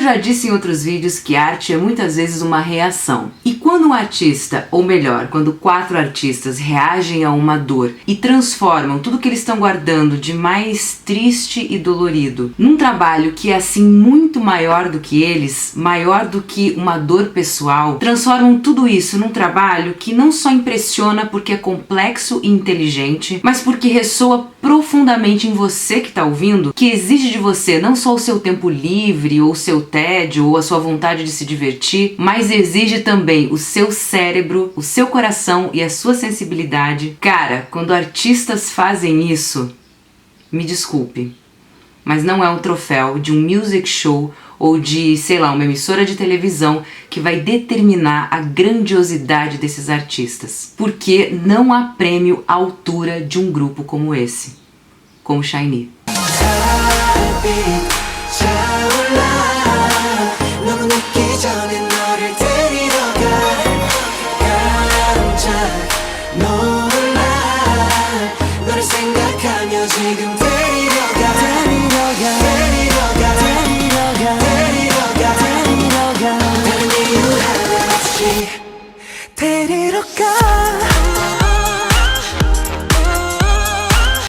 já disse em outros vídeos que arte é muitas vezes uma reação. E quando um artista, ou melhor, quando 4 artistas reagem a uma dor e transformam tudo que eles estão guardando de mais triste e dolorido num trabalho que é assim muito maior do que eles, maior do que uma dor pessoal, transformam tudo isso num trabalho que não só impressiona porque é complexo e inteligente, mas porque ressoa profundamente em você que está ouvindo, que exige de você não só o seu tempo livre, ou o seu tédio, ou a sua vontade de se divertir, mas exige também o seu cérebro, o seu coração e a sua sensibilidade. Cara, quando artistas fazem isso, me desculpe, mas não é um troféu de um music show ou de, sei lá, uma emissora de televisão que vai determinar a grandiosidade desses artistas. Porque não há prêmio à altura de um grupo como esse, como SHINee.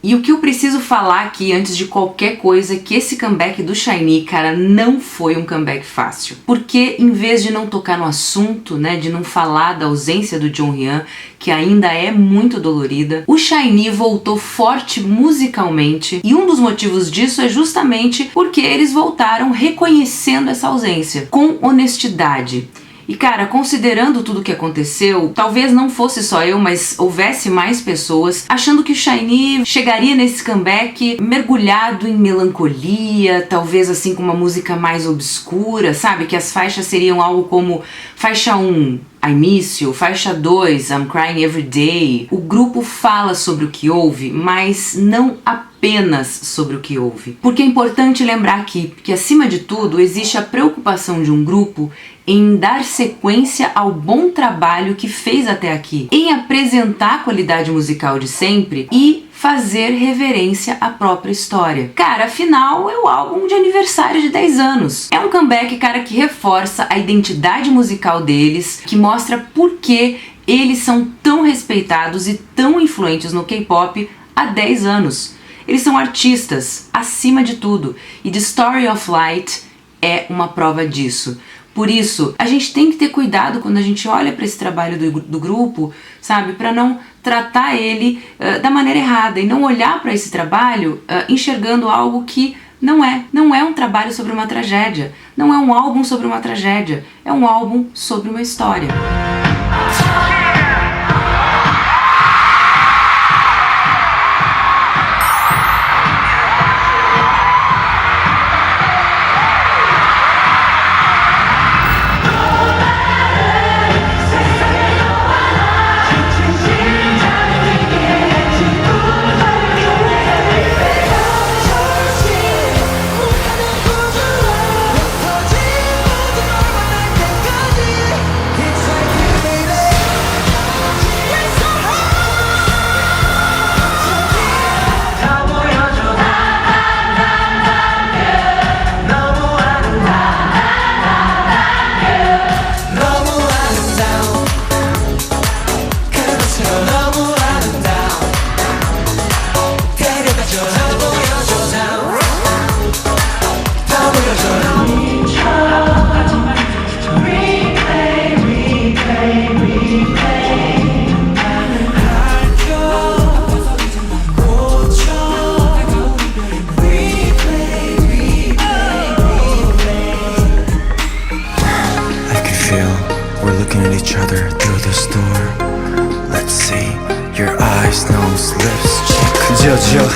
E o que eu preciso falar aqui antes de qualquer coisa é que esse comeback do SHINee, cara, não foi um comeback fácil. Porque em vez de não tocar no assunto, né, de não falar da ausência do Jonghyun, que ainda é muito dolorida, o SHINee voltou forte musicalmente, e um dos motivos disso é justamente porque eles voltaram reconhecendo essa ausência, com honestidade. E cara, considerando tudo que aconteceu, talvez não fosse só eu, mas houvesse mais pessoas achando que o SHINee chegaria nesse comeback mergulhado em melancolia, talvez assim com uma música mais obscura, sabe? Que as faixas seriam algo como faixa 1, I Miss You, faixa 2, I'm Crying Every Day. O grupo fala sobre o que houve, mas não apenas sobre o que houve. Porque é importante lembrar aqui que, acima de tudo, existe a preocupação de um grupo em dar sequência ao bom trabalho que fez até aqui, em apresentar a qualidade musical de sempre e fazer reverência à própria história. Cara, afinal é o álbum de aniversário de 10 anos. É um comeback, cara, que reforça a identidade musical deles, que mostra por que eles são tão respeitados e tão influentes no K-pop há 10 anos. Eles são artistas, acima de tudo, e The Story of Light é uma prova disso. Por isso, a gente tem que ter cuidado quando a gente olha para esse trabalho do grupo, sabe? Para não tratar ele da maneira errada e não olhar para esse trabalho enxergando algo que não é. Não é um trabalho sobre uma tragédia. Não é um álbum sobre uma tragédia. É um álbum sobre uma história.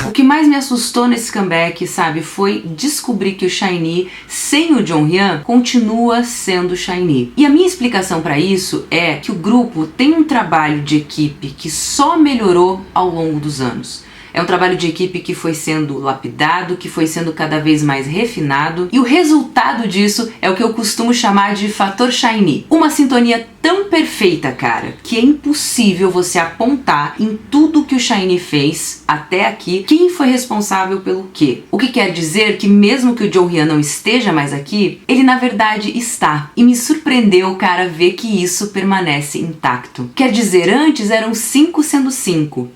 O que mais me assustou nesse comeback, sabe, foi descobrir que o SHINee, sem o Jonghyun, continua sendo SHINee. E a minha explicação para isso é que o grupo tem um trabalho de equipe que só melhorou ao longo dos anos. É um trabalho de equipe que foi sendo lapidado, que foi sendo cada vez mais refinado, e o resultado disso é o que eu costumo chamar de fator SHINee. Uma sintonia tão perfeita, cara, que é impossível você apontar em tudo que o SHINee fez até aqui quem foi responsável pelo quê. O que quer dizer que mesmo que o Jonghyun não esteja mais aqui, ele na verdade está. E me surpreendeu, cara, ver que isso permanece intacto. Quer dizer, antes eram 5 sendo 5,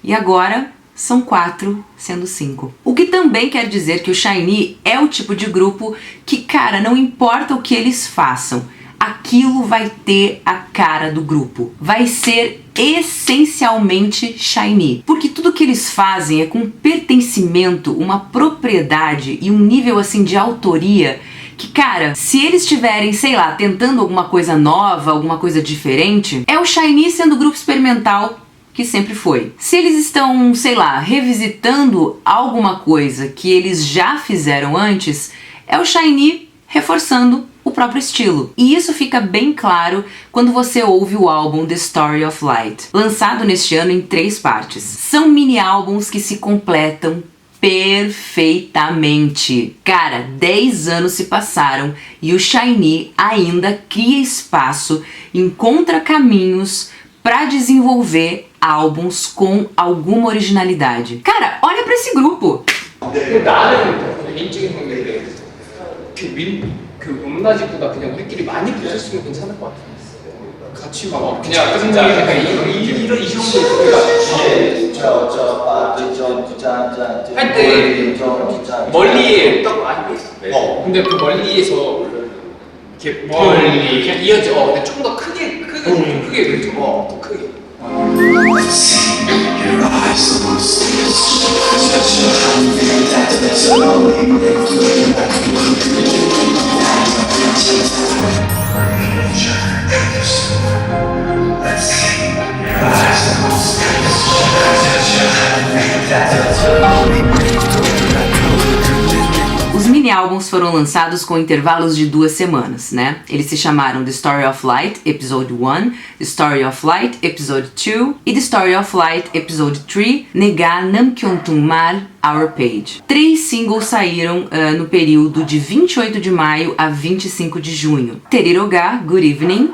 e agora são 4 sendo 5. O que também quer dizer que o SHINee é o tipo de grupo que, cara, não importa o que eles façam, aquilo vai ter a cara do grupo. Vai ser essencialmente SHINee. Porque tudo que eles fazem é com pertencimento, uma propriedade e um nível assim de autoria que, cara, se eles estiverem, sei lá, tentando alguma coisa nova, alguma coisa diferente, é o SHINee sendo o grupo experimental que sempre foi. Se eles estão, sei lá, revisitando alguma coisa que eles já fizeram antes, é o SHINee reforçando o próprio estilo. E isso fica bem claro quando você ouve o álbum The Story of Light, lançado neste ano em 3 partes. São mini álbuns que se completam perfeitamente. Cara, 10 anos se passaram e o SHINee ainda cria espaço, encontra caminhos para desenvolver álbuns com alguma originalidade. Cara, olha pra esse grupo! 나는 개인적인 생각인데 그 음란직보다 그냥 우리끼리 많이 부르셨으면 괜찮을 것 같아. 같이 막 그냥 진짜 약간 이 정도 할 때 멀리에 딱 많이 있어. 근데 그 멀리에서 이렇게 멀리 이어져. 근데 좀 더 크게 그렇죠. 더 크게. Os mini-álbuns foram lançados com intervalos de 2 semanas, né? Eles se chamaram The Story of Light, Episode 1, The Story of Light, Episode 2 e The Story of Light, Episode 3, Nega Namkyeontunmal, Our Page. 3 singles saíram no período de 28 de maio a 25 de junho. Teriroga, Good Evening,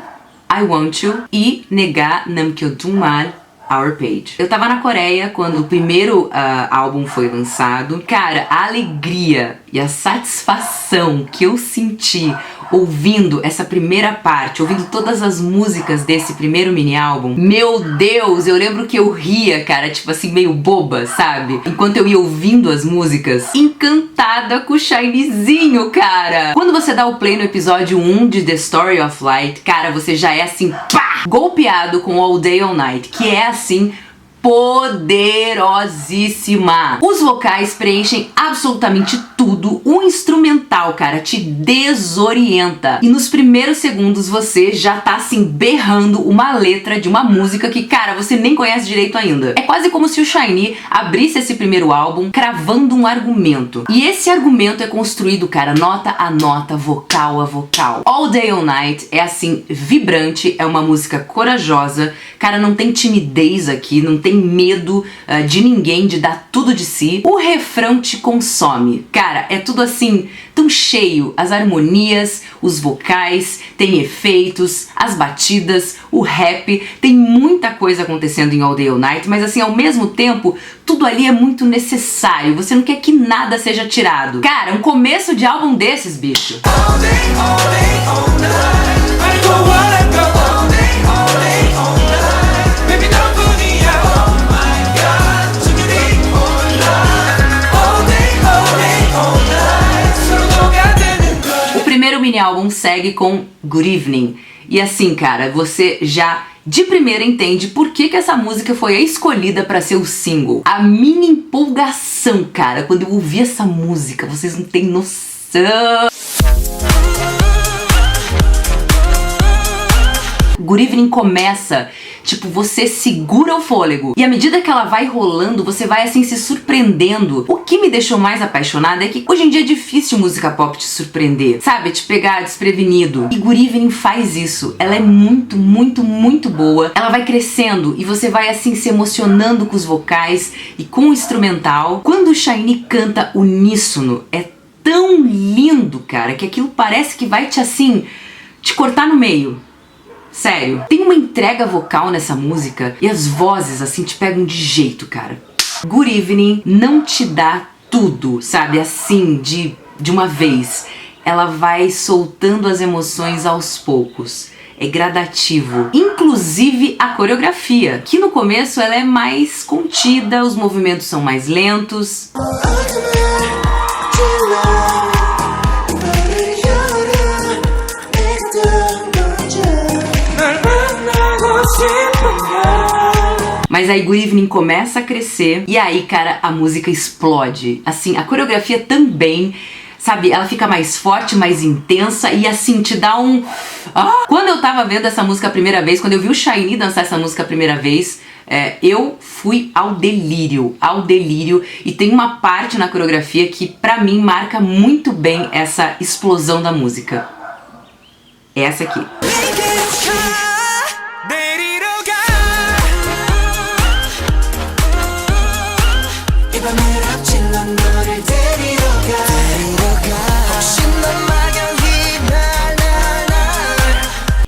I Want You e Nega Namkyeontunmal, Our Page. Eu tava na Coreia quando o primeiro álbum foi lançado. Cara, a alegria e a satisfação que eu senti ouvindo essa primeira parte, ouvindo todas as músicas desse primeiro mini álbum, meu Deus, eu lembro que eu ria, cara, tipo assim, meio boba, sabe? Enquanto eu ia ouvindo as músicas, encantada com o SHINeezinho, cara. Quando você dá o play no episódio 1 de The Story of Light, cara, você já é assim, pá! Golpeado com All Day All Night, que é assim, poderosíssima. Os vocais preenchem absolutamente tudo. O instrumental, cara, te desorienta. E nos primeiros segundos você já tá assim berrando uma letra de uma música que, cara, você nem conhece direito ainda. É quase como se o SHINee abrisse esse primeiro álbum cravando um argumento. E esse argumento é construído, cara, nota a nota, vocal a vocal. All Day All Night é assim, vibrante, é uma música corajosa. Cara, não tem timidez aqui, não tem medo de ninguém, de dar tudo de si. O refrão te consome. Cara, é tudo assim, tão cheio. As harmonias, os vocais, tem efeitos, as batidas, o rap. Tem muita coisa acontecendo em All Day All Night, mas assim, ao mesmo tempo, tudo ali é muito necessário. Você não quer que nada seja tirado. Cara, um começo de álbum desses, bicho. All day, all day, all night. I go, I go, all day, all day, all night. Baby, don't put me out. Oh my God, tonight, all night. All day, all day, all night. 서로 녹아드는 걸. O primeiro mini álbum segue com Good Evening. E assim, cara, você já de primeira entende por que essa música foi a escolhida pra ser o single. A minha empolgação, cara, quando eu ouvi essa música, vocês não têm noção. Good Evening começa Tipo, você segura o fôlego. E à medida que ela vai rolando, você vai assim se surpreendendo. O que me deixou mais apaixonada é que hoje em dia é difícil música pop te surpreender, sabe? Te pegar desprevenido. E Good Evening faz isso. Ela é muito, muito, muito boa. Ela vai crescendo e você vai assim se emocionando com os vocais e com o instrumental. Quando o SHINee canta uníssono, é tão lindo, cara, que aquilo parece que vai te assim, te cortar no meio. Sério. Tem uma entrega vocal nessa música e as vozes assim te pegam de jeito, cara. Good Evening não te dá tudo, sabe, assim, de uma vez. Ela vai soltando as emoções aos poucos. É gradativo. Inclusive a coreografia, que no começo ela é mais contida, os movimentos são mais lentos. Mas aí Good Evening começa a crescer e aí, cara, a música explode. Assim, a coreografia também, sabe, ela fica mais forte, mais intensa e assim, te dá um... Quando eu tava vendo essa música a primeira vez, quando eu vi o SHINee dançar essa música a primeira vez, eu fui ao delírio, e tem uma parte na coreografia que pra mim marca muito bem essa explosão da música. É essa aqui.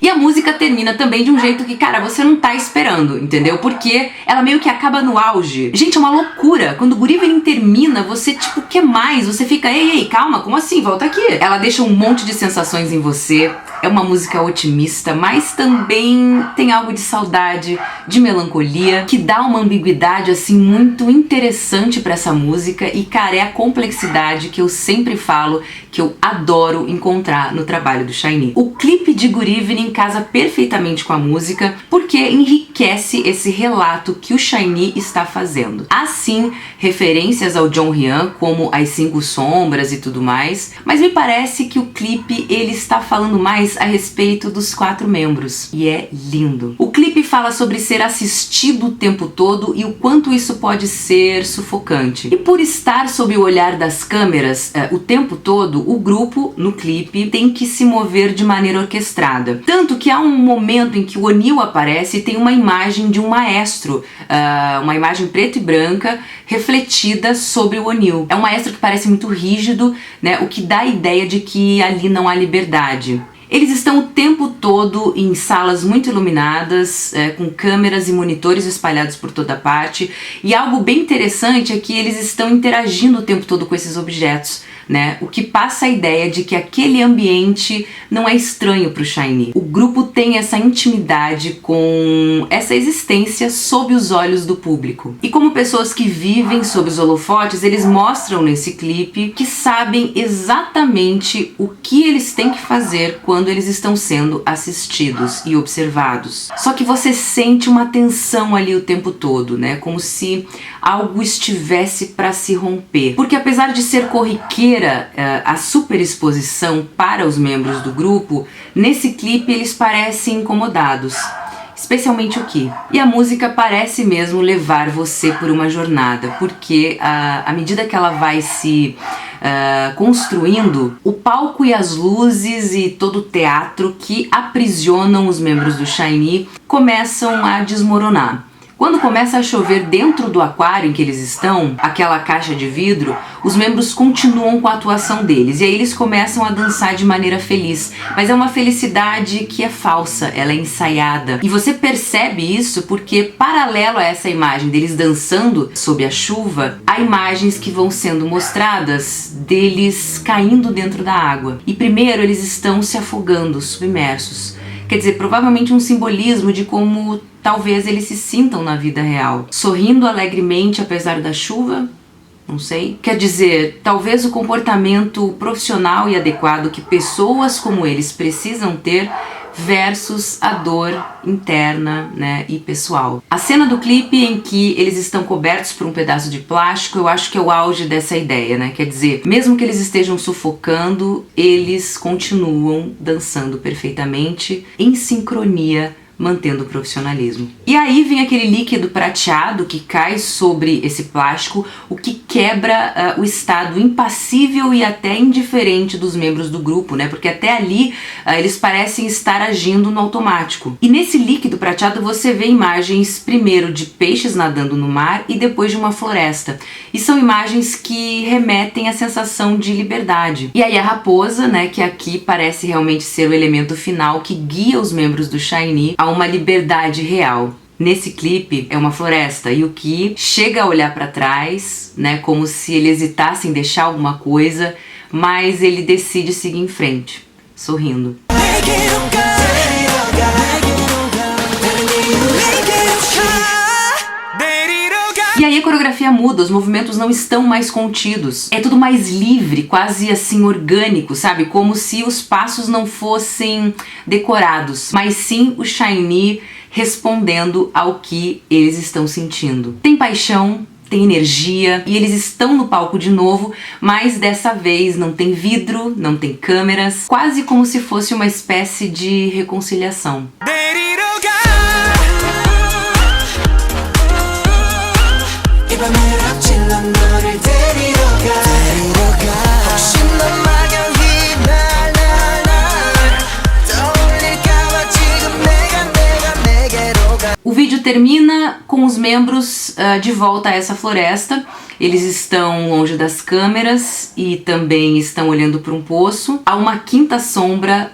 E a música termina também de um jeito que, cara, você não tá esperando, entendeu? Porque ela meio que acaba no auge. Gente, é uma loucura. Quando o Good Evening termina, você, tipo, quer mais? Você fica, ei, calma, como assim? Volta aqui. Ela deixa um monte de sensações em você. É uma música otimista, mas também tem algo de saudade, de melancolia, que dá uma ambiguidade, assim, muito interessante pra essa música. E, cara, é a complexidade que eu sempre falo, que eu adoro encontrar no trabalho do SHINee. O clipe de Good Evening casa perfeitamente com a música, porque enriquece esse relato que o SHINee está fazendo. Assim, referências ao Jonghyun, como As 5 Sombras e tudo mais, mas me parece que o clipe, ele está falando mais a respeito dos 4 membros, e é lindo. O clipe fala sobre ser assistido o tempo todo e o quanto isso pode ser sufocante. E por estar sob o olhar das câmeras o tempo todo, o grupo, no clipe, tem que se mover de maneira orquestrada. Tanto que há um momento em que o O'Neill aparece e tem uma imagem de um maestro, uma imagem preta e branca, refletida sobre o O'Neill. É um maestro que parece muito rígido, né, o que dá a ideia de que ali não há liberdade. Eles estão o tempo todo em salas muito iluminadas, com câmeras e monitores espalhados por toda parte, e algo bem interessante é que eles estão interagindo o tempo todo com esses objetos, né? O que passa a ideia de que aquele ambiente não é estranho para o SHINee. O grupo tem essa intimidade com essa existência sob os olhos do público. E como pessoas que vivem sob os holofotes, eles mostram nesse clipe que sabem exatamente o que eles têm que fazer quando eles estão sendo assistidos e observados. Só que você sente uma tensão ali o tempo todo, né? Como se algo estivesse para se romper. Porque apesar de ser corriqueira a superexposição para os membros do grupo, nesse clipe eles parecem incomodados. Especialmente o Key. E a música parece mesmo levar você por uma jornada, porque à medida que ela vai se construindo, o palco e as luzes e todo o teatro que aprisionam os membros do SHINee começam a desmoronar. Quando começa a chover dentro do aquário em que eles estão, aquela caixa de vidro, os membros continuam com a atuação deles e aí eles começam a dançar de maneira feliz. Mas é uma felicidade que é falsa, ela é ensaiada. E você percebe isso porque, paralelo a essa imagem deles dançando sob a chuva, há imagens que vão sendo mostradas deles caindo dentro da água. E primeiro eles estão se afogando, submersos. Quer dizer, provavelmente um simbolismo de como talvez eles se sintam na vida real. Sorrindo alegremente apesar da chuva? Não sei. Quer dizer, talvez o comportamento profissional e adequado que pessoas como eles precisam ter versus a dor interna, né, e pessoal. A cena do clipe em que eles estão cobertos por um pedaço de plástico, eu acho que é o auge dessa ideia, né? Quer dizer, mesmo que eles estejam sufocando, eles continuam dançando perfeitamente, em sincronia, mantendo o profissionalismo. E aí vem aquele líquido prateado que cai sobre esse plástico, o que quebra o estado impassível e até indiferente dos membros do grupo, né? Porque até ali eles parecem estar agindo no automático. E nesse líquido prateado você vê imagens primeiro de peixes nadando no mar e depois de uma floresta. E são imagens que remetem à sensação de liberdade. E aí a raposa, né, que aqui parece realmente ser o elemento final que guia os membros do SHINee a uma liberdade real. Nesse clipe é uma floresta e o Key chega a olhar para trás, né, como se ele hesitasse em deixar alguma coisa, mas ele decide seguir em frente, sorrindo. E aí a coreografia muda, os movimentos não estão mais contidos. É tudo mais livre, quase assim orgânico, sabe? Como se os passos não fossem decorados, mas sim o SHINee respondendo ao que eles estão sentindo. Tem paixão, tem energia e eles estão no palco de novo, mas dessa vez não tem vidro, não tem câmeras, quase como se fosse uma espécie de reconciliação. O vídeo termina com os membros de volta a essa floresta. Eles estão longe das câmeras e também estão olhando para um poço. Há uma quinta sombra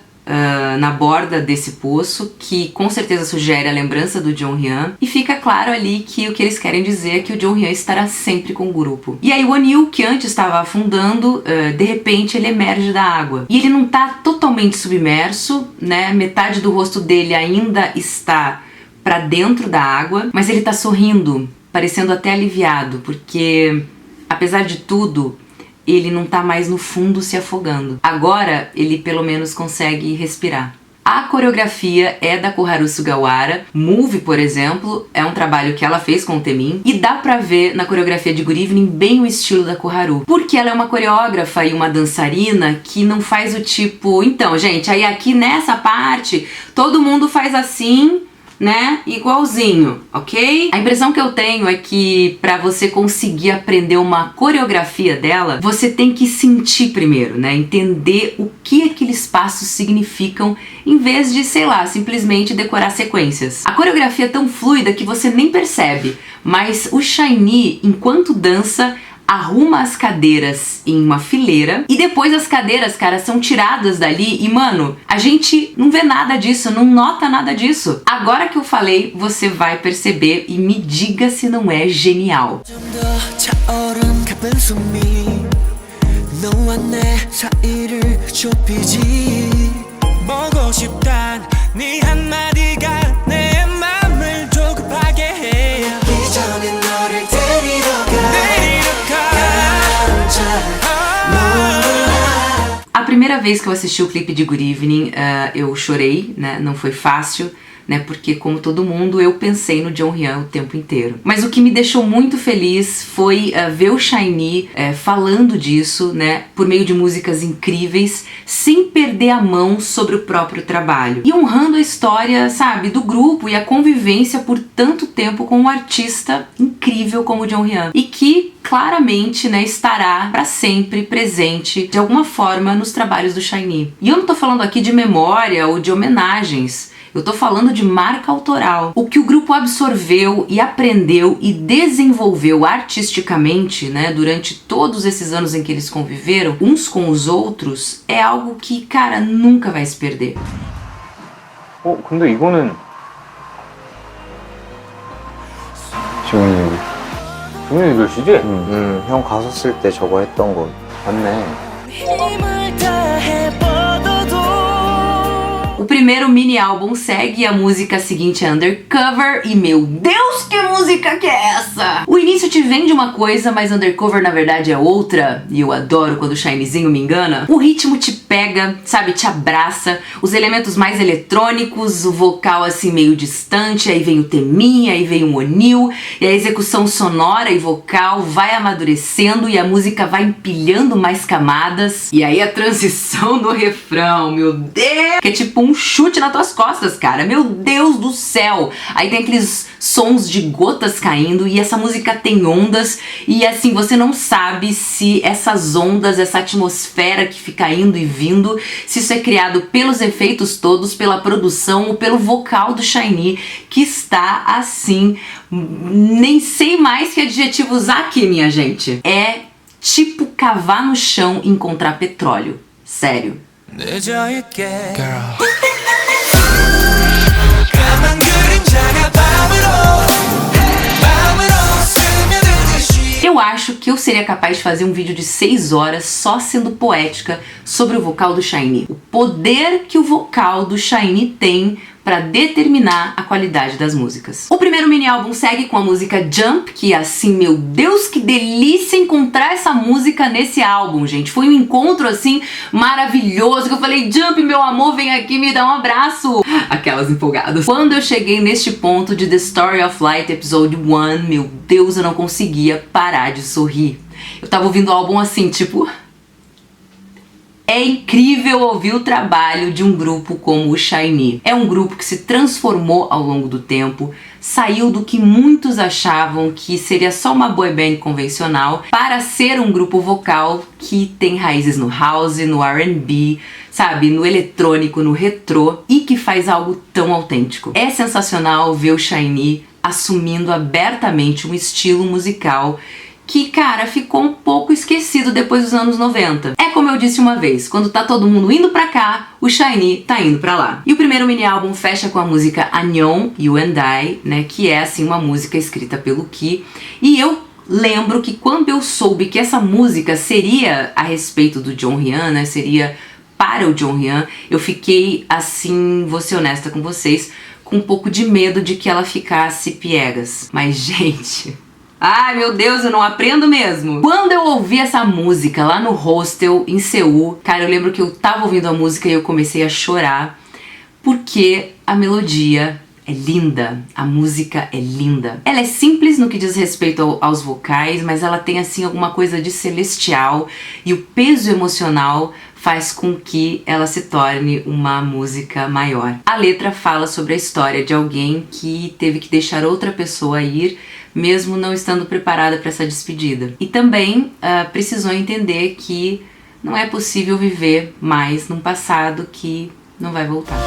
na borda desse poço, que com certeza sugere a lembrança do Jonghyun, e fica claro ali que o que eles querem dizer é que o Jonghyun estará sempre com o grupo. E aí o Wonil, que antes estava afundando, de repente ele emerge da água. E ele não está totalmente submerso, né? Metade do rosto dele ainda está para dentro da água, mas ele tá sorrindo, parecendo até aliviado, porque apesar de tudo, ele não tá mais no fundo se afogando. Agora ele pelo menos consegue respirar. A coreografia é da Koharu Sugawara. Move, por exemplo, é um trabalho que ela fez com o Taemin, e dá pra ver na coreografia de Good Evening bem o estilo da Koharu, porque ela é uma coreógrafa e uma dançarina que não faz o tipo, então gente, aí aqui nessa parte todo mundo faz assim, né, igualzinho, ok? A impressão que eu tenho é que pra você conseguir aprender uma coreografia dela, você tem que sentir primeiro, né, entender o que aqueles passos significam, em vez de, sei lá, simplesmente decorar sequências. A coreografia é tão fluida que você nem percebe, mas o SHINee, enquanto dança, arruma as cadeiras em uma fileira e depois as cadeiras, cara, são tiradas dali e, mano, a gente não vê nada disso, não nota nada disso. Agora que eu falei, você vai perceber e me diga se não é genial. A primeira vez que eu assisti o clipe de Good Evening, eu chorei, né? Não foi fácil, né? Porque, como todo mundo, eu pensei no Jonghyun o tempo inteiro. Mas o que me deixou muito feliz foi ver o SHINee falando disso, né? Por meio de músicas incríveis, sem perder a mão sobre o próprio trabalho. E honrando a história, sabe, do grupo e a convivência por tanto tempo com um artista incrível como o Jonghyun. E que claramente, né, estará para sempre presente de alguma forma nos trabalhos do SHINee. E eu não tô falando aqui de memória ou de homenagens. Eu tô falando de marca autoral. O que o grupo absorveu e aprendeu e desenvolveu artisticamente, né, durante todos esses anos em que eles conviveram uns com os outros, é algo que, cara, nunca vai se perder. 근데 이거는 지훈이 글씨지? 형 갔었을 때 저거 했던 거 맞네. O primeiro mini álbum segue a música seguinte é Undercover e, meu Deus, que música que é essa? O início te vende uma coisa, mas Undercover na verdade é outra, e eu adoro quando o SHINeezinho me engana. O ritmo te pega, sabe, te abraça, os elementos mais eletrônicos, o vocal assim meio distante, aí vem o Taemin, aí vem o Wonil, e a execução sonora e vocal vai amadurecendo e a música vai empilhando mais camadas, e aí a transição do refrão, meu Deus! Que é tipo um chute nas tuas costas, cara. Meu Deus do céu. Aí tem aqueles sons de gotas caindo e essa música tem ondas e assim, você não sabe se essas ondas, essa atmosfera que fica indo e vindo, se isso é criado pelos efeitos todos, pela produção ou pelo vocal do SHINee, que está assim, nem sei mais que adjetivo usar aqui, minha gente. É tipo cavar no chão e encontrar petróleo. Sério. Eu acho que eu seria capaz de fazer um vídeo de 6 horas só sendo poética sobre o vocal do SHINee. O poder que o vocal do SHINee tem para determinar a qualidade das músicas. O primeiro mini álbum segue com a música Jump, que assim, meu Deus, que delícia encontrar essa música nesse álbum, gente. Foi um encontro assim maravilhoso, que eu falei, Jump, meu amor, vem aqui me dar um abraço. Aquelas empolgadas. Quando eu cheguei neste ponto de The Story of Light Episode 1, meu Deus, eu não conseguia parar de sorrir. Eu tava ouvindo o álbum assim, tipo... É incrível ouvir o trabalho de um grupo como o SHINee. É um grupo que se transformou ao longo do tempo, saiu do que muitos achavam que seria só uma boy band convencional para ser um grupo vocal que tem raízes no house, no R&B, sabe, no eletrônico, no retrô e que faz algo tão autêntico. É sensacional ver o SHINee assumindo abertamente um estilo musical que, cara, ficou um pouco esquecido depois dos anos 90. É como eu disse uma vez, quando tá todo mundo indo pra cá, o SHINee tá indo pra lá. E o primeiro mini álbum fecha com a música Annyeong, You and I, né, que é assim uma música escrita pelo Key. E eu lembro que quando eu soube que essa música seria a respeito do Jonghyun, né, seria para o Jonghyun, eu fiquei assim, vou ser honesta com vocês, com um pouco de medo de que ela ficasse piegas. Mas, gente... Ai, meu Deus, eu não aprendo mesmo. Quando eu ouvi essa música lá no hostel em Seul, cara, eu lembro que eu tava ouvindo a música e eu comecei a chorar, porque a melodia é linda, a música é linda. Ela é simples no que diz respeito aos vocais, mas ela tem assim alguma coisa de celestial e o peso emocional faz com que ela se torne uma música maior. A letra fala sobre a história de alguém que teve que deixar outra pessoa ir, mesmo não estando preparada para essa despedida. E também precisou entender que não é possível viver mais num passado que não vai voltar.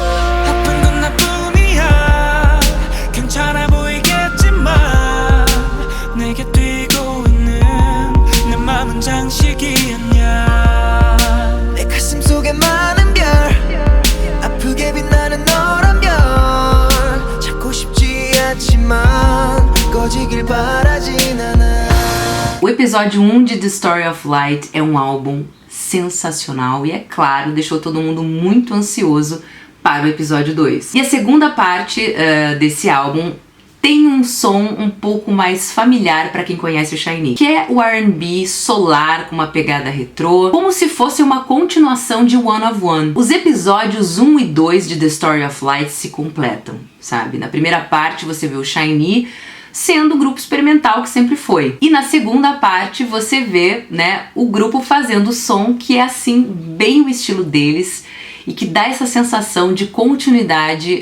O episódio 1 de The Story of Light é um álbum sensacional e, é claro, deixou todo mundo muito ansioso para o episódio 2. E a segunda parte desse álbum tem um som um pouco mais familiar para quem conhece o SHINee, que é o R&B solar com uma pegada retrô, como se fosse uma continuação de One of One. Os episódios 1 e 2 de The Story of Light se completam, sabe? Na primeira parte você vê o SHINee sendo o grupo experimental que sempre foi. E na segunda parte você vê, né, o grupo fazendo o som que é assim, bem o estilo deles e que dá essa sensação de continuidade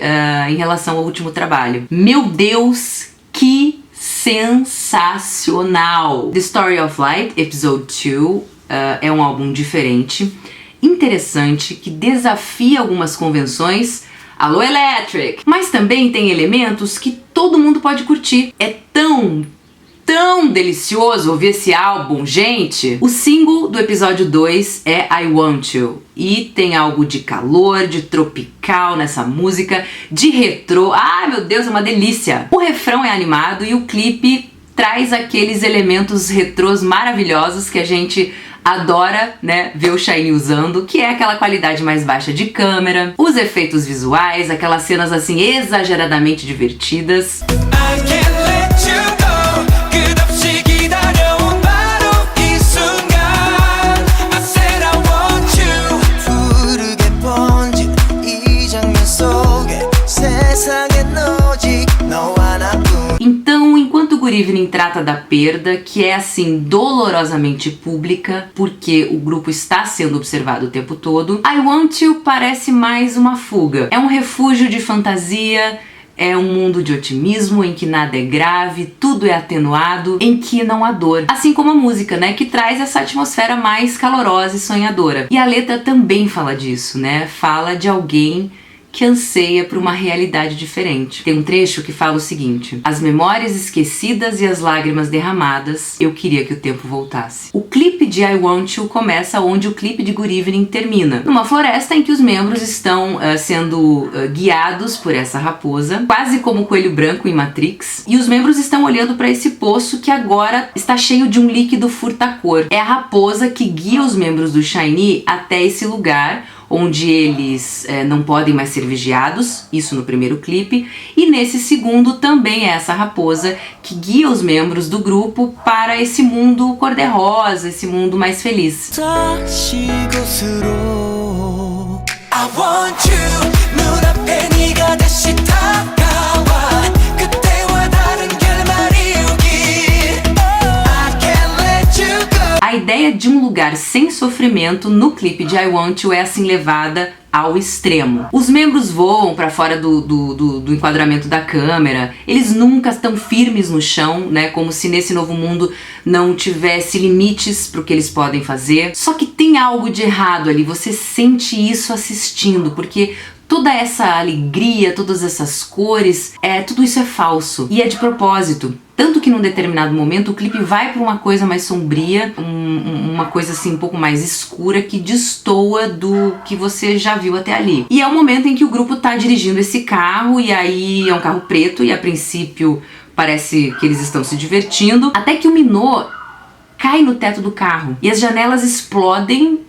em relação ao último trabalho. Meu Deus, que sensacional! The Story of Light, Episode 2, é um álbum diferente, interessante, que desafia algumas convenções. Alô, Electric! Mas também tem elementos que todo mundo pode curtir. É tão delicioso ouvir esse álbum, gente! O single do episódio 2 é I Want You. E tem algo de calor, de tropical nessa música, de retrô. Ai, meu Deus, é uma delícia! O refrão é animado e o clipe traz aqueles elementos retrôs maravilhosos que a gente adora, né, ver o SHINee usando, que é aquela qualidade mais baixa de câmera, os efeitos visuais, aquelas cenas assim exageradamente divertidas. Então, enquanto o guri Evening trata da perda, que é assim dolorosamente pública, porque o grupo está sendo observado o tempo todo. I Want You parece mais uma fuga. É um refúgio de fantasia, é um mundo de otimismo em que nada é grave, tudo é atenuado, em que não há dor. Assim como a música, né, que traz essa atmosfera mais calorosa e sonhadora. E a letra também fala disso, né? Fala de alguém que anseia por uma realidade diferente. Tem um trecho que fala o seguinte: as memórias esquecidas e as lágrimas derramadas, eu queria que o tempo voltasse. O clipe de I Want You começa onde o clipe de Good Evening termina, numa floresta em que os membros estão sendo guiados por essa raposa, quase como o coelho branco em Matrix, e os membros estão olhando para esse poço que agora está cheio de um líquido furta-cor. É a raposa que guia os membros do SHINee até esse lugar, onde eles não podem mais ser vigiados, isso no primeiro clipe, e nesse segundo também é essa raposa que guia os membros do grupo para esse mundo cor-de-rosa, esse mundo mais feliz. I want you, 눈앞에 네가 다시 다가와 그때와 다른 결말이 오길 I can't let you go. A ideia de um lugar sem sofrimento no clipe de I Want You é assim levada ao extremo. Os membros voam para fora do enquadramento da câmera, eles nunca estão firmes no chão, né, como se nesse novo mundo não tivesse limites para o que eles podem fazer. Só que tem algo de errado ali, você sente isso assistindo, porque toda essa alegria, todas essas cores, tudo isso é falso e é de propósito. Tanto que num determinado momento o clipe vai para uma coisa mais sombria, uma coisa assim um pouco mais escura, que destoa do que você já viu até ali. E é o momento em que o grupo tá dirigindo esse carro, e aí é um carro preto, e a princípio parece que eles estão se divertindo, até que o Minho cai no teto do carro e as janelas explodem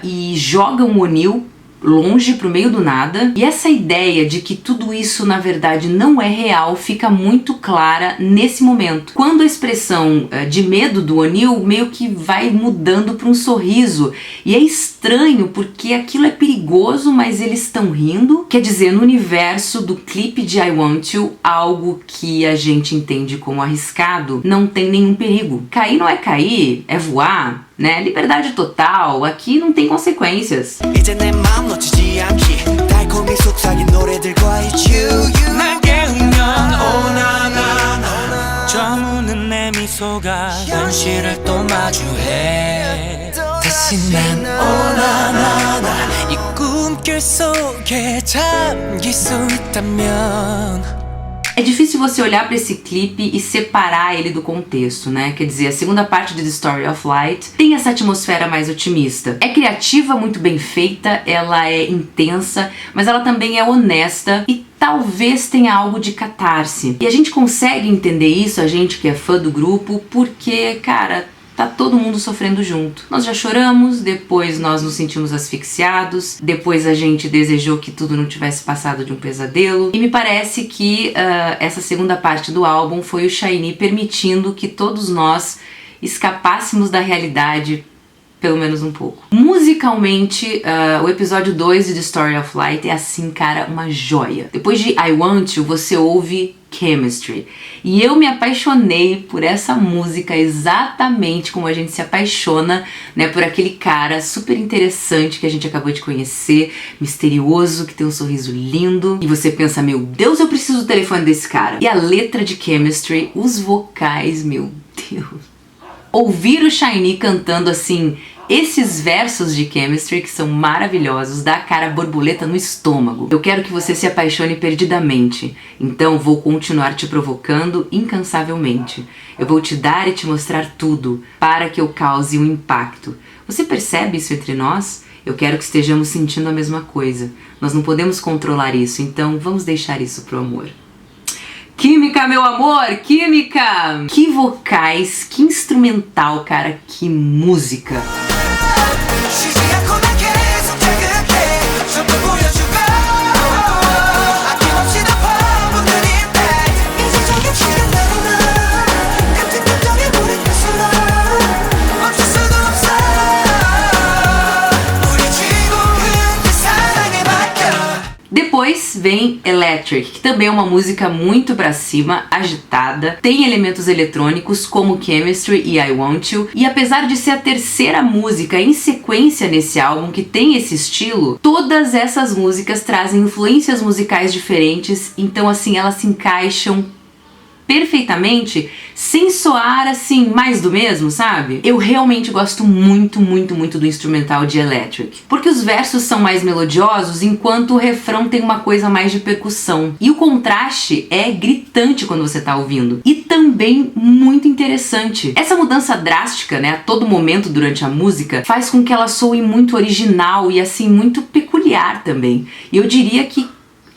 e jogam o O'Neill longe pro meio do nada. E essa ideia de que tudo isso na verdade não é real fica muito clara nesse momento, quando a expressão de medo do O'Neill meio que vai mudando para um sorriso, e é estranho porque aquilo é perigoso, mas eles estão rindo. Quer dizer, no universo do clipe de I Want You, algo que a gente entende como arriscado não tem nenhum perigo. Cair não é cair, é voar, né? Liberdade total, aqui não tem consequências. 이제 내 맘 놓치지 않기 달콤히 속삭인 노래들과 it's you 날 깨우면 oh na na na 저 무는 내 미소가 현실을 또 마주해 다시 난 oh na na na 이 꿈길 속에 잠길 수 있다면. É difícil você olhar para esse clipe e separar ele do contexto, né? Quer dizer, a segunda parte de The Story of Light tem essa atmosfera mais otimista. É criativa, muito bem feita, ela é intensa, mas ela também é honesta e talvez tenha algo de catarse. E a gente consegue entender isso, a gente que é fã do grupo, porque, cara, tá todo mundo sofrendo junto. Nós já choramos, depois nós nos sentimos asfixiados, depois a gente desejou que tudo não tivesse passado de um pesadelo. E me parece que essa segunda parte do álbum foi o SHINee permitindo que todos nós escapássemos da realidade, pelo menos um pouco. Musicalmente, o episódio 2 de The Story of Light é assim, cara, uma joia. Depois de I Want You, você ouve Chemistry. E eu me apaixonei por essa música exatamente como a gente se apaixona, né, por aquele cara super interessante que a gente acabou de conhecer, misterioso, que tem um sorriso lindo. E você pensa, meu Deus, eu preciso do telefone desse cara. E a letra de Chemistry, os vocais, meu Deus. Ouvir o SHINee cantando assim esses versos de Chemistry, que são maravilhosos, dá a cara borboleta no estômago. Eu quero que você se apaixone perdidamente, então vou continuar te provocando incansavelmente. Eu vou te dar e te mostrar tudo, para que eu cause um impacto. Você percebe isso entre nós? Eu quero que estejamos sentindo a mesma coisa. Nós não podemos controlar isso, então vamos deixar isso pro amor. Química, meu amor, química! Que vocais, que instrumental, cara, que música! Depois vem Electric, que também é uma música muito pra cima, agitada, tem elementos eletrônicos como Chemistry e I Want You, e apesar de ser a terceira música em sequência nesse álbum que tem esse estilo, todas essas músicas trazem influências musicais diferentes, então assim, elas se encaixam perfeitamente, sem soar assim, mais do mesmo, sabe? Eu realmente gosto muito do instrumental de Electric, porque os versos são mais melodiosos, enquanto o refrão tem uma coisa mais de percussão. E o contraste é gritante quando você tá ouvindo. E também muito interessante. Essa mudança drástica, né, a todo momento durante a música, faz com que ela soe muito original e assim, muito peculiar também. E eu diria que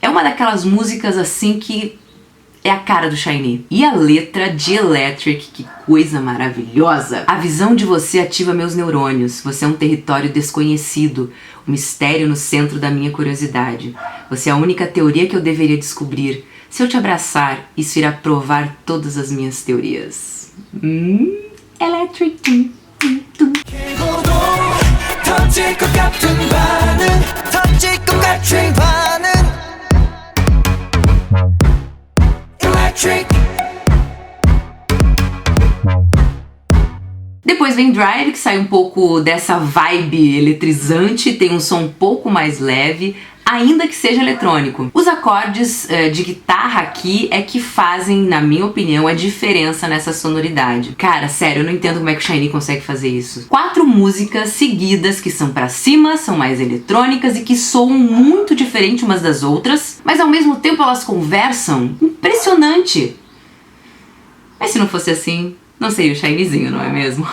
é uma daquelas músicas assim que é a cara do SHINee. E a letra de Electric, que coisa maravilhosa! A visão de você ativa meus neurônios. Você é um território desconhecido, um mistério no centro da minha curiosidade. Você é a única teoria que eu deveria descobrir. Se eu te abraçar, isso irá provar todas as minhas teorias. Electric. 터질 것 같은 반응 터질 것 같은 반응 Electric. Depois vem Drive, que sai um pouco dessa vibe eletrizante, tem um som um pouco mais leve, ainda que seja eletrônico. Os acordes de guitarra aqui é que fazem, na minha opinião, a diferença nessa sonoridade. Cara, sério, eu não entendo como é que o SHINee consegue fazer isso. 4 músicas seguidas que são pra cima, são mais eletrônicas e que soam muito diferente umas das outras, mas ao mesmo tempo elas conversam. Impressionante! Mas se não fosse assim, não seria o SHINeezinho, não é mesmo?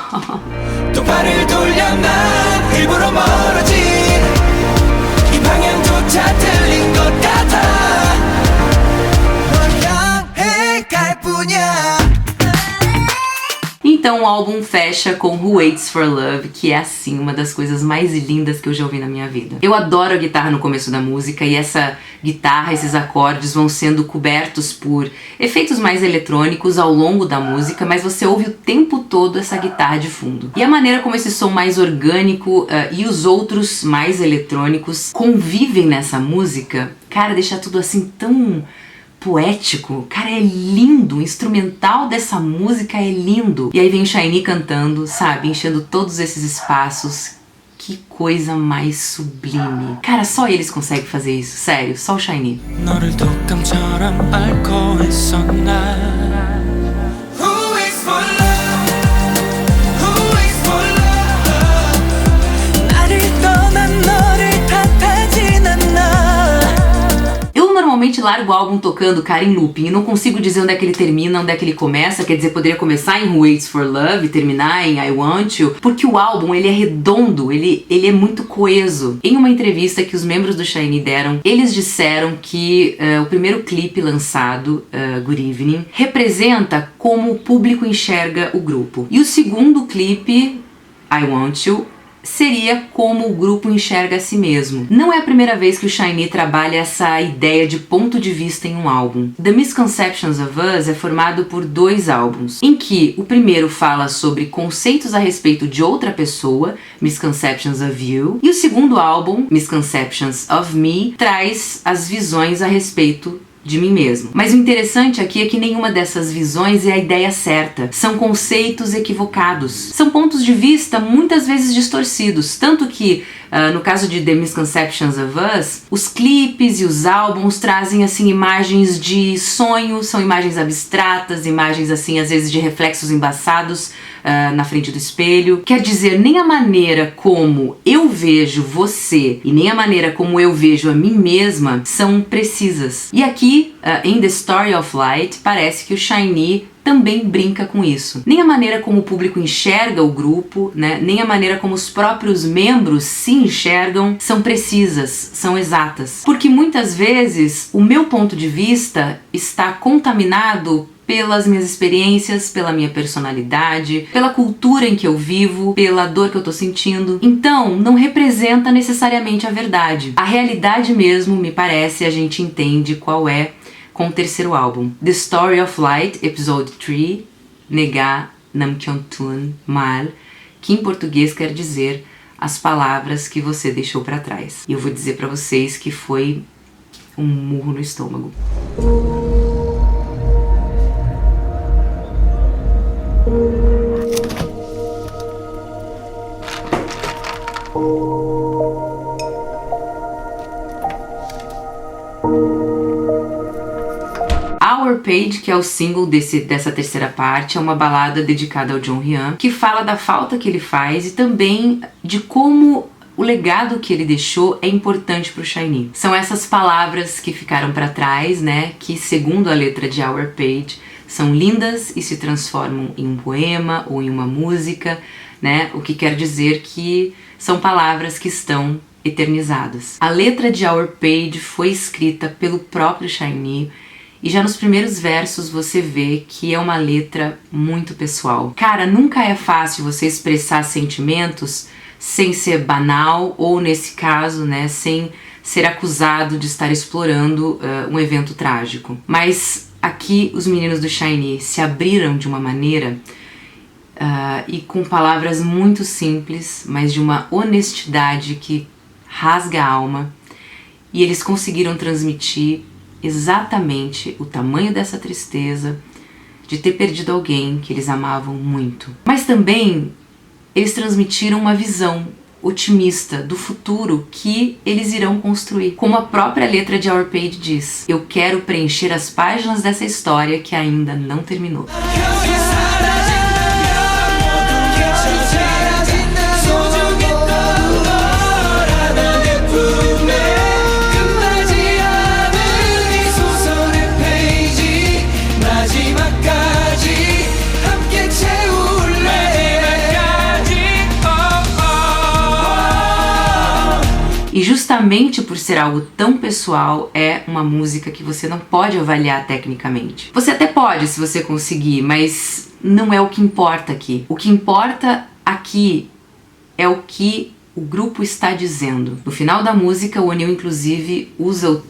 또 발을 돌려 난 일부러 멀어진 이 방향조차 틀린 것 같아 널 향해 갈 뿐이야. Então o álbum fecha com Who Waits for Love, que é assim uma das coisas mais lindas que eu já ouvi na minha vida. Eu adoro a guitarra no começo da música e essa guitarra, esses acordes vão sendo cobertos por efeitos mais eletrônicos ao longo da música, mas você ouve o tempo todo essa guitarra de fundo. E a maneira como esse som mais orgânico e os outros mais eletrônicos convivem nessa música, cara, deixa tudo assim tão poético. Cara, é lindo, o instrumental dessa música é lindo. E aí vem o SHINee cantando, sabe, enchendo todos esses espaços. Que coisa mais sublime. Cara, só eles conseguem fazer isso, sério, só o SHINee. 너를 독감처럼 앓고 있었나. Who waits for love? Who waits for love? 나를 떠난 너를 탓하진 않나. Eu normalmente largo o álbum tocando, cara, em looping, e não consigo dizer onde é que ele termina, onde é que ele começa, quer dizer, poderia começar em Who Waits for Love e terminar em I Want You, porque o álbum, ele é redondo, ele é muito coeso. Em uma entrevista que os membros do SHINee deram, eles disseram que o primeiro clipe lançado, Good Evening, representa como o público enxerga o grupo. E o segundo clipe, I Want You, seria como o grupo enxerga a si mesmo. Não é a primeira vez que o SHINee trabalha essa ideia de ponto de vista em um álbum. The Misconceptions of Us é formado por 2 álbuns, em que o primeiro fala sobre conceitos a respeito de outra pessoa, Misconceptions of You, e o segundo álbum, Misconceptions of Me, traz as visões a respeito de mim mesmo. Mas o interessante aqui é que nenhuma dessas visões é a ideia certa. São conceitos equivocados. São pontos de vista muitas vezes distorcidos. Tanto que, no caso de The Misconceptions of Us, os clipes e os álbuns trazem assim imagens de sonho, são imagens abstratas, imagens assim às vezes de reflexos embaçados na frente do espelho. Quer dizer, nem a maneira como eu vejo você e nem a maneira como eu vejo a mim mesma são precisas. E aqui, em The Story of Light, parece que o SHINee também brinca com isso. Nem a maneira como o público enxerga o grupo, né, nem a maneira como os próprios membros se enxergam são precisas, são exatas. Porque muitas vezes o meu ponto de vista está contaminado pelas minhas experiências, pela minha personalidade, pela cultura em que eu vivo, pela dor que eu tô sentindo. Então, não representa necessariamente a verdade. A realidade mesmo, me parece, a gente entende qual é com o terceiro álbum. The Story of Light, Episode 3, Nega Namkyontun Mal, que em português quer dizer as palavras que você deixou pra trás. E eu vou dizer pra vocês que foi um murro no estômago. Our Page, que é o single dessa terceira parte, é uma balada dedicada ao Jonghyun, que fala da falta que ele faz e também de como o legado que ele deixou é importante para o SHINee. São essas palavras que ficaram para trás, né, que segundo a letra de Our Page, são lindas e se transformam em um poema ou em uma música, né, o que quer dizer que são palavras que estão eternizadas. A letra de Our Page foi escrita pelo próprio SHINee, e já nos primeiros versos você vê que é uma letra muito pessoal. Cara, nunca é fácil você expressar sentimentos sem ser banal ou, nesse caso, né, sem ser acusado de estar explorando um evento trágico. Mas aqui os meninos do SHINee se abriram de uma maneira e com palavras muito simples, mas de uma honestidade que rasga a alma, e eles conseguiram transmitir exatamente o tamanho dessa tristeza de ter perdido alguém que eles amavam muito. Mas também eles transmitiram uma visão otimista do futuro que eles irão construir. Como a própria letra de Our Page diz: eu quero preencher as páginas dessa história que ainda não terminou. E justamente por ser algo tão pessoal, é uma música que você não pode avaliar tecnicamente. Você até pode, se você conseguir, mas não é o que importa aqui. O que importa aqui é o que o grupo está dizendo. No final da música, o Wonil inclusive usa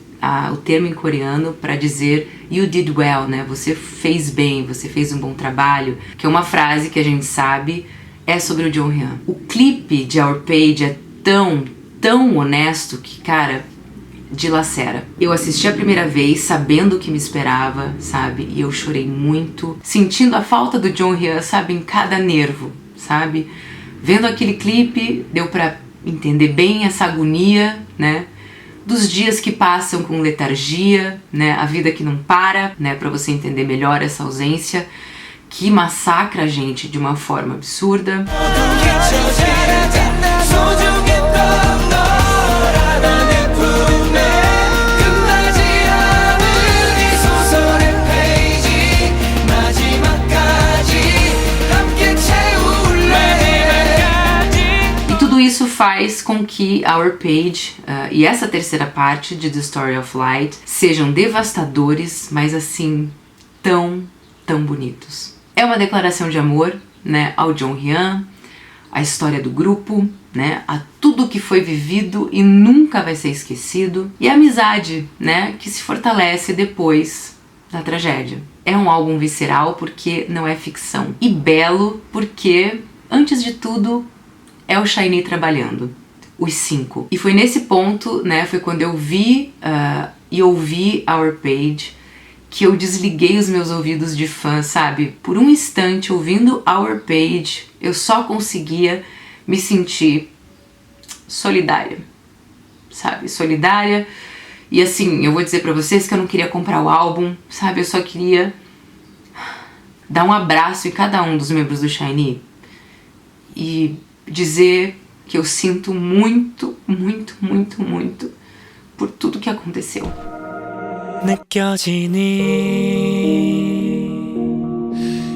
o termo em coreano para dizer "you did well", né? Você fez bem, você fez um bom trabalho, que é uma frase que a gente sabe é sobre o Jonghyun. O clipe de Our Page é tão honesto que, cara, dilacera. Eu assisti a primeira vez sabendo o que me esperava, sabe? E eu chorei muito, sentindo a falta do Jonghyun, sabe? Em cada nervo, sabe? Vendo aquele clipe, deu pra entender bem essa agonia, né? Dos dias que passam com letargia, né? A vida que não para, né? Pra você entender melhor essa ausência que massacra a gente de uma forma absurda. Isso faz com que Our Page e essa terceira parte de The Story of Light sejam devastadores, mas assim, tão bonitos. É uma declaração de amor, né, ao Jonghyun, à história do grupo, né, a tudo que foi vivido e nunca vai ser esquecido, e a amizade, né, que se fortalece depois da tragédia. É um álbum visceral porque não é ficção, e belo porque, antes de tudo, é o SHINee trabalhando, os 5. E foi nesse ponto, né, foi quando eu vi e ouvi Our Page, que eu desliguei os meus ouvidos de fã, sabe? Por um instante, ouvindo Our Page, eu só conseguia me sentir solidária, sabe? Solidária. E assim, eu vou dizer pra vocês que eu não queria comprar o álbum, sabe? Eu só queria dar um abraço em cada um dos membros do SHINee e dizer que eu sinto muito por tudo que aconteceu. 느껴지니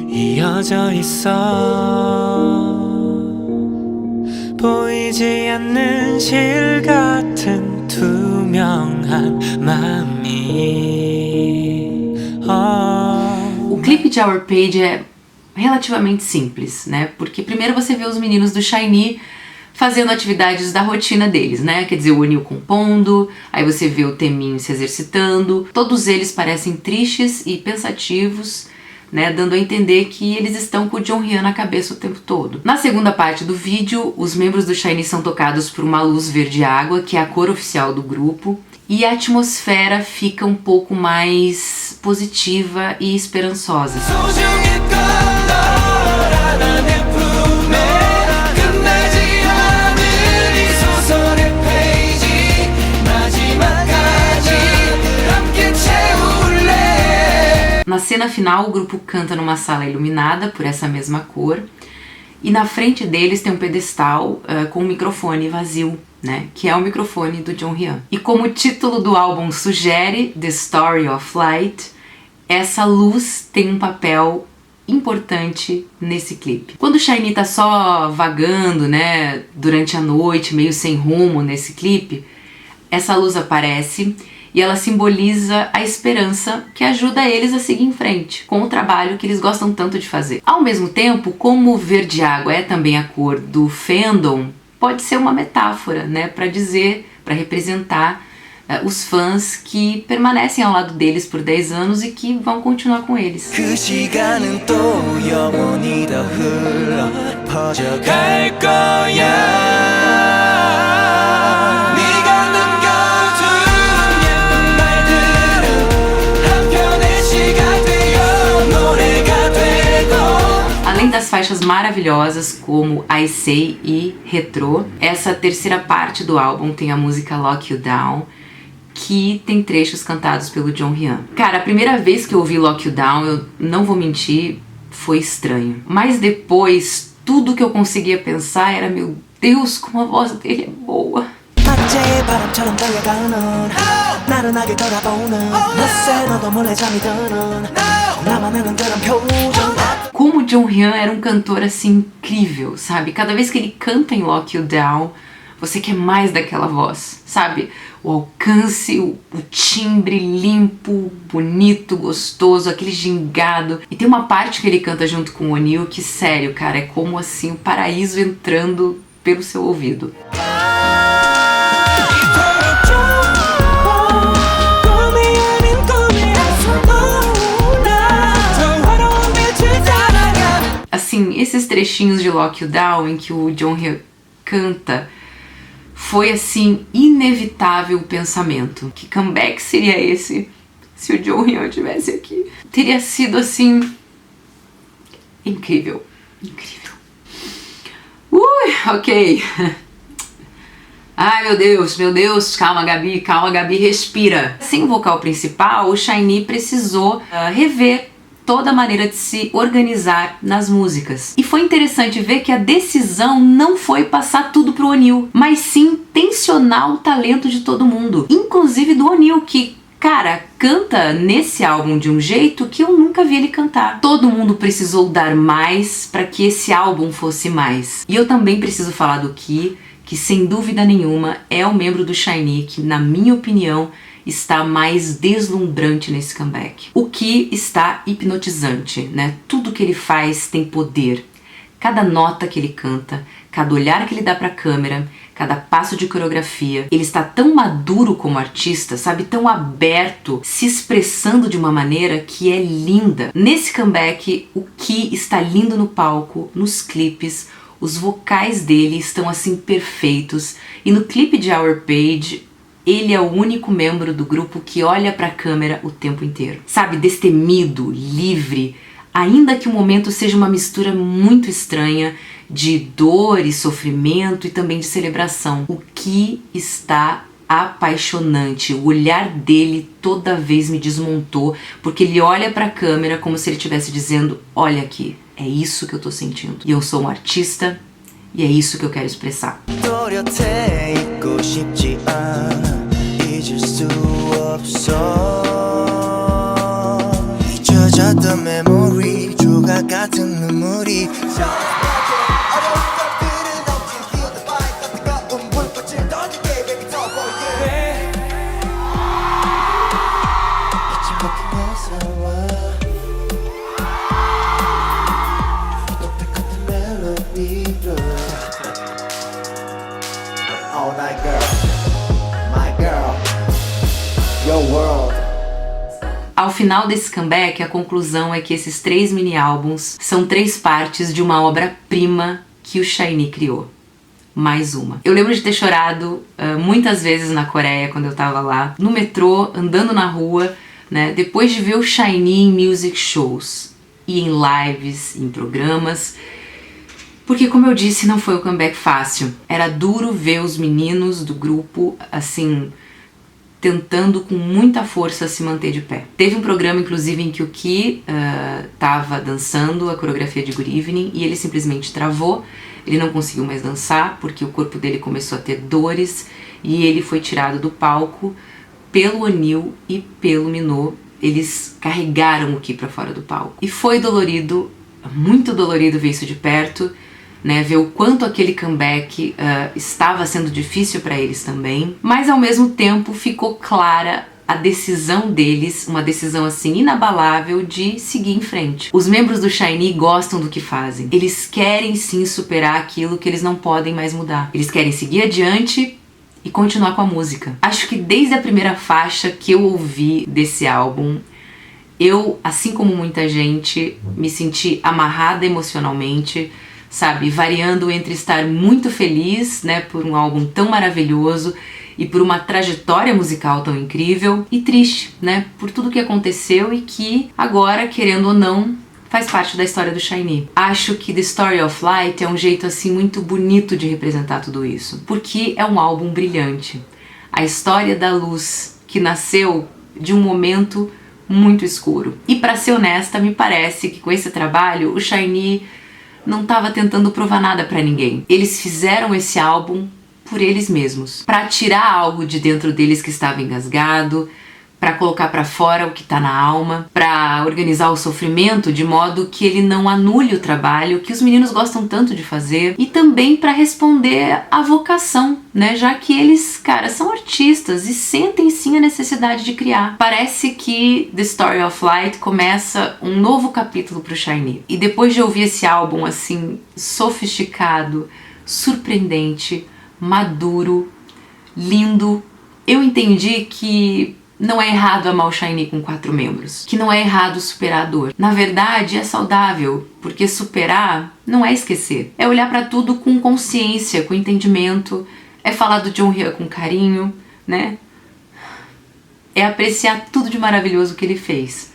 이어져 있어 보이지 않는 실 같은 투명한 마음이 O clipe de Our Page é relativamente simples, né? Porque primeiro você vê os meninos do SHINee fazendo atividades da rotina deles, né? Quer dizer, o Wonil compondo, aí você vê o Taemin se exercitando. Todos eles parecem tristes e pensativos, né, dando a entender que eles estão com o Jonghyun na cabeça o tempo todo. Na segunda parte do vídeo, os membros do SHINee são tocados por uma luz verde água, que é a cor oficial do grupo, e a atmosfera fica um pouco mais positiva e esperançosa. 소중했던 너라는 내 품에 끝나지 않은 이 소설의 페이지 마지막까지 함께 채울래. Na cena final, o grupo canta numa sala iluminada por essa mesma cor, e na frente deles tem um pedestal com um microfone vazio, né, que é o microfone do Jonghyun. E como o título do álbum sugere, The Story of Light, essa luz tem um papel importante nesse clipe. Quando o SHINee tá só vagando, né, durante a noite, meio sem rumo nesse clipe, essa luz aparece e ela simboliza a esperança que ajuda eles a seguir em frente com o trabalho que eles gostam tanto de fazer. Ao mesmo tempo, como o verde água é também a cor do fandom, pode ser uma metáfora, né, para dizer, para representar os fãs que permanecem ao lado deles por 10 anos e que vão continuar com eles. 그 시간은 또 영원히 더 흘러 퍼져갈 거야. Além das faixas maravilhosas como I Say e Retro, essa terceira parte do álbum tem a música Lock You Down, que tem trechos cantados pelo Jonghyun. Cara, a primeira vez que eu ouvi Lock You Down, eu não vou mentir, foi estranho. Mas depois, tudo que eu conseguia pensar era, meu Deus, como a voz dele é boa. Como o Jonghyun era um cantor assim incrível, sabe? Cada vez que ele canta em Lock You Down, você quer mais daquela voz, sabe? O alcance, o timbre limpo, bonito, gostoso, aquele gingado. E tem uma parte que ele canta junto com o O'Neal que, sério, cara, é como assim o paraíso entrando pelo seu ouvido. Assim, esses trechinhos de Lock You Down em que o Jonghyun canta, foi assim, inevitável o pensamento. Que comeback seria esse se o Jonghyun estivesse aqui? Teria sido assim, incrível, incrível. Ok. Ai, meu Deus, calma Gabi, respira. Sem o vocal principal, o SHINee precisou rever toda a maneira de se organizar nas músicas. E foi interessante ver que a decisão não foi passar tudo pro O'Neal, mas sim tensionar o talento de todo mundo, inclusive do O'Neal, que, cara, canta nesse álbum de um jeito que eu nunca vi ele cantar. Todo mundo precisou dar mais para que esse álbum fosse mais. E eu também preciso falar do Key, que sem dúvida nenhuma é o membro do SHINee que, na minha opinião, está mais deslumbrante nesse comeback. O Key está hipnotizante, né? Tudo que ele faz tem poder. Cada nota que ele canta, cada olhar que ele dá pra câmera, cada passo de coreografia. Ele está tão maduro como artista, sabe? Tão aberto, se expressando de uma maneira que é linda. Nesse comeback, o Key está lindo no palco, nos clipes. Os vocais dele estão assim perfeitos. E no clipe de Our Page, ele é o único membro do grupo que olha pra câmera o tempo inteiro. Sabe, destemido, livre, ainda que o momento seja uma mistura muito estranha de dor e sofrimento e também de celebração. O que está apaixonante. O olhar dele toda vez me desmontou, porque ele olha pra câmera como se ele estivesse dizendo, olha aqui, é isso que eu tô sentindo. E eu sou um artista e é isso que eu quero expressar. All night girl, my girl, your world. Ao final desse comeback, a conclusão é que esses 3 mini-álbuns são 3 partes de uma obra-prima que o SHINee criou. Mais uma. Eu lembro de ter chorado muitas vezes na Coreia, quando eu tava lá, no metrô, andando na rua, né, depois de ver o SHINee em music shows, e em lives, em programas, porque, como eu disse, não foi um comeback fácil. Era duro ver os meninos do grupo, assim, tentando com muita força se manter de pé. Teve um programa, inclusive, em que o Key tava dançando a coreografia de Good Evening e ele simplesmente travou. Ele não conseguiu mais dançar porque o corpo dele começou a ter dores e ele foi tirado do palco pelo Onil e pelo Minho. Eles carregaram o Key pra fora do palco. E foi dolorido, muito dolorido ver isso de perto, né, ver o quanto aquele comeback estava sendo difícil para eles também, mas ao mesmo tempo ficou clara a decisão deles, uma decisão assim inabalável de seguir em frente. Os membros do SHINee gostam do que fazem, eles querem sim superar aquilo que eles não podem mais mudar, eles querem seguir adiante e continuar com a música. Acho que desde a primeira faixa que eu ouvi desse álbum, eu, assim como muita gente, me senti amarrada emocionalmente, sabe, variando entre estar muito feliz, né, por um álbum tão maravilhoso e por uma trajetória musical tão incrível, e triste, né, por tudo que aconteceu e que agora, querendo ou não, faz parte da história do SHINee. Acho que The Story of Light é um jeito assim muito bonito de representar tudo isso, porque é um álbum brilhante. A história da luz que nasceu de um momento muito escuro. E pra ser honesta, me parece que com esse trabalho o SHINee não estava tentando provar nada pra ninguém. Eles fizeram esse álbum por eles mesmos, pra tirar algo de dentro deles que estava engasgado, pra colocar pra fora o que tá na alma, pra organizar o sofrimento de modo que ele não anule o trabalho que os meninos gostam tanto de fazer, e também pra responder à vocação, né, já que eles, cara, são artistas e sentem sim a necessidade de criar. Parece que The Story of Light começa um novo capítulo pro SHINee. E depois de ouvir esse álbum assim, sofisticado, surpreendente, maduro, lindo, eu entendi que não é errado amar o SHINee com 4 membros, que não é errado superar a dor. Na verdade, é saudável, porque superar não é esquecer. É olhar pra tudo com consciência, com entendimento, é falar do Jonghyun com carinho, né? É apreciar tudo de maravilhoso que ele fez.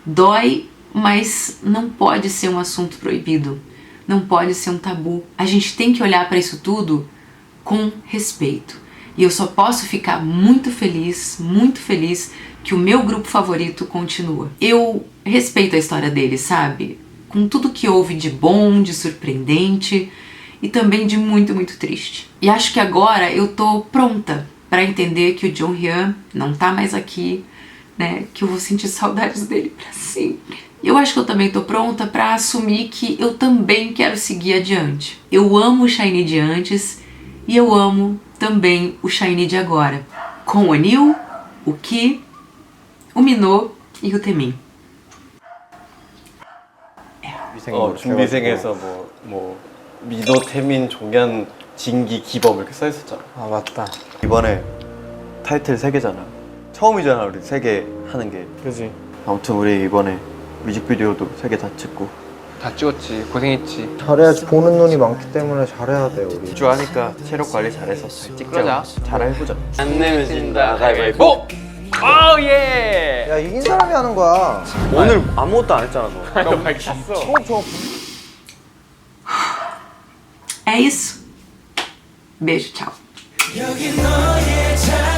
Dói, mas não pode ser um assunto proibido. Não pode ser um tabu. A gente tem que olhar pra isso tudo com respeito. E eu só posso ficar muito feliz que o meu grupo favorito continua. Eu respeito a história deles, sabe? Com tudo que houve de bom, de surpreendente e também de muito, muito triste. E acho que agora eu tô pronta pra entender que o Jonghyun não tá mais aqui, né? Que eu vou sentir saudades dele pra sempre. E eu acho que eu também tô pronta pra assumir que eu também quero seguir adiante. Eu amo o SHINee de antes e eu amo também o SHINee de agora, com o Onil, o Key, o Minho e o Taemin. 준비생에서 뭐 민호, 태민, 종현, 진기, 기범 이렇게 써 있었잖아. 아 맞다. 이번에 타이틀 3개잖아. 처음이잖아 우리 3개 하는 게. 그지. 아무튼 우리 이번에 뮤직비디오도 3개 다 찍고 다 찍었지. 고생했지. 잘해야지. 보는 눈이 많기 때문에 잘해야 돼 우리. 주하니까 체력 관리 잘해서 그러자. 잘해보자. 안 내면 진다. 가위바위보. 오 예. 야 이긴 사람이 하는 거야. 오늘 아무것도 안 했잖아 너. 너 밝혔어. É isso. Beijo, tchau. 여기 너의 자